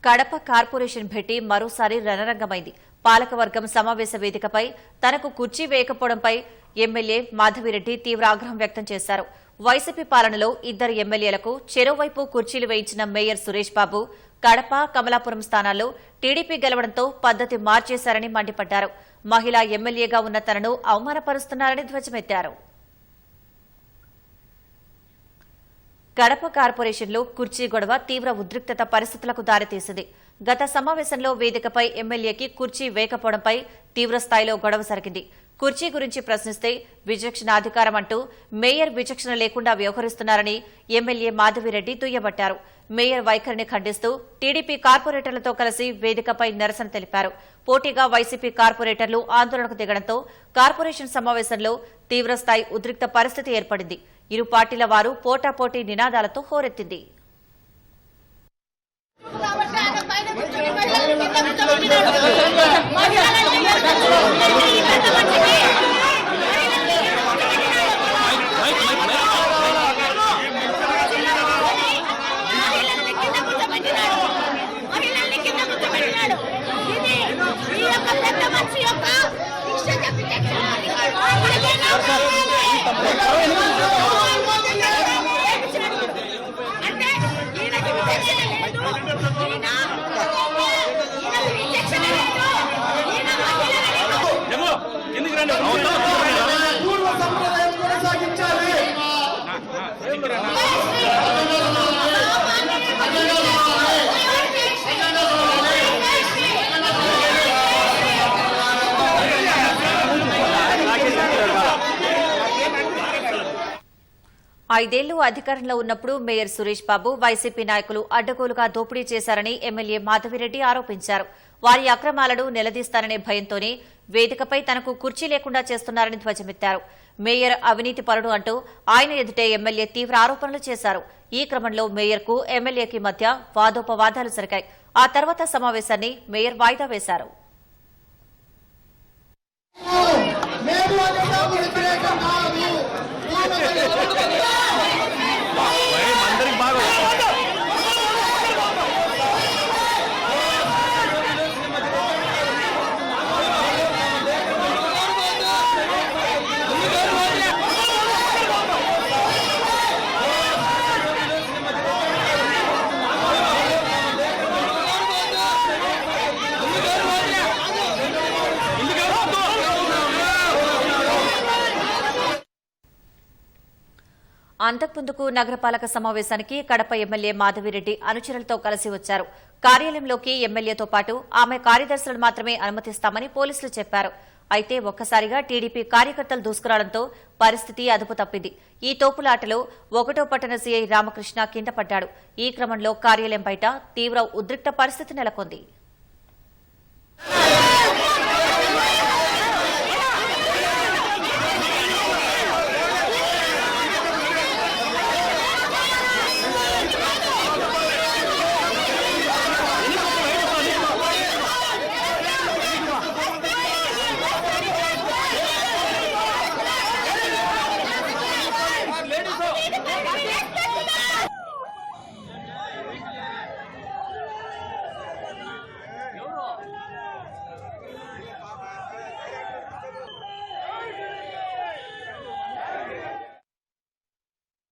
Kadapa corporation భేటీ మరోసారి రణరంగమైంది. పాలకవర్గం సమావేశ వేదికపై తనకు కుర్చీ వేయకపోవడంపై ఎమ్మెల్యే మాధవిరెడ్డి తీవ్ర ఆగ్రహం వ్యక్తం చేశారు. వైసీపీ పాలనలో ఇద్దరు ఎమ్మెల్యేలకు చెరోవైపు కుర్చీలు వేయించిన మేయర్ సురేష్ బాబు కడప, కమలాపురం స్థానాల్లో టీడీపీ గెలవడంతో పద్దతి మార్చేశారని మండిపడ్డారు. మహిళా ఎమ్మెల్యేగా ఉన్న తనను అవమానపరుస్తున్నారని ధ్వజమెత్తారు. కడప కార్పొరేషన్లో కుర్చీ గొడవ తీవ్ర ఉద్రిక్తత పరిస్థితులకు దారితీసింది. గత సమావేశంలో వేదికపై ఎమ్మెల్యేకి కుర్చీ వేయకపోవడంపై తీవ్రస్థాయిలో గొడవ జరిగింది. కుర్చీ గురించి ప్రశ్నిస్తే విచక్షణ అధికారం అంటూ మేయర్ విచక్షణ లేకుండా వ్యవహరిస్తున్నారని ఎమ్మెల్యే మాధవిరెడ్డి దుయ్యబట్టారు. మేయర్ వైఖరిని ఖండిస్తూ టీడీపీ కార్పొరేటర్లతో కలిసి వేదికపై నిరసన తెలిపారు. పోటీగా వైసీపీ కార్పొరేటర్లు ఆందోళనకు దిగడంతో కార్పొరేషన్ సమావేశంలో తీవ్రస్థాయి ఉద్రిక్త పరిస్థితి ఏర్పడింది. ఇరు పార్టీల వారు పోటాపోటీ నినాదాలతో హోరెత్తింది. ఐదేళ్లు అధికారంలో ఉన్నప్పుడు మేయర్ సురేష్ బాబు, వైసీపీ నాయకులు అడ్డగోలుగా దోపిడీ చేశారని ఎమ్మెల్యే మాధవిరెడ్డి ఆరోపించారు. వారి అక్రమాలను నిలదీస్తారనే భయంతోనే వేదికపై తనకు కుర్చీ లేకుండా చేస్తున్నారని ధ్వజమెత్తారు. మేయర్ అవినీతి పరుడు అంటూ ఆయన ఎదుటే ఎమ్మెల్యే తీవ్ర ఆరోపణలు చేశారు. ఈ క్రమంలో మేయర్కు ఎమ్మెల్యేకి మధ్య వాదోపవాదాలు జరిగాయి. ఆ తర్వాత సమావేశాన్ని మేయర్ వాయిదా వేశారు. అంతకుముందుకు నగరపాలక సమావేశానికి కడప ఎమ్మెల్యే మాధవిరెడ్డి అనుచరులతో కలిసి వచ్చారు. కార్యాలయంలోకి ఎమ్మెల్యేతో పాటు ఆమె కార్యదర్శులను మాత్రమే అనుమతిస్తామని పోలీసులు చెప్పారు. అయితే ఒక్కసారిగా టీడీపీ కార్యకర్తలు దూసుకురావడంతో పరిస్థితి అదుపు తప్పింది. ఈ తోపులాటలో 1వ పట్టణ సీఐ రామకృష్ణ కింద పడ్డాడు. ఈ క్రమంలో కార్యాలయం బయట తీవ్ర ఉద్రిక్త పరిస్థితి నెలకొంది.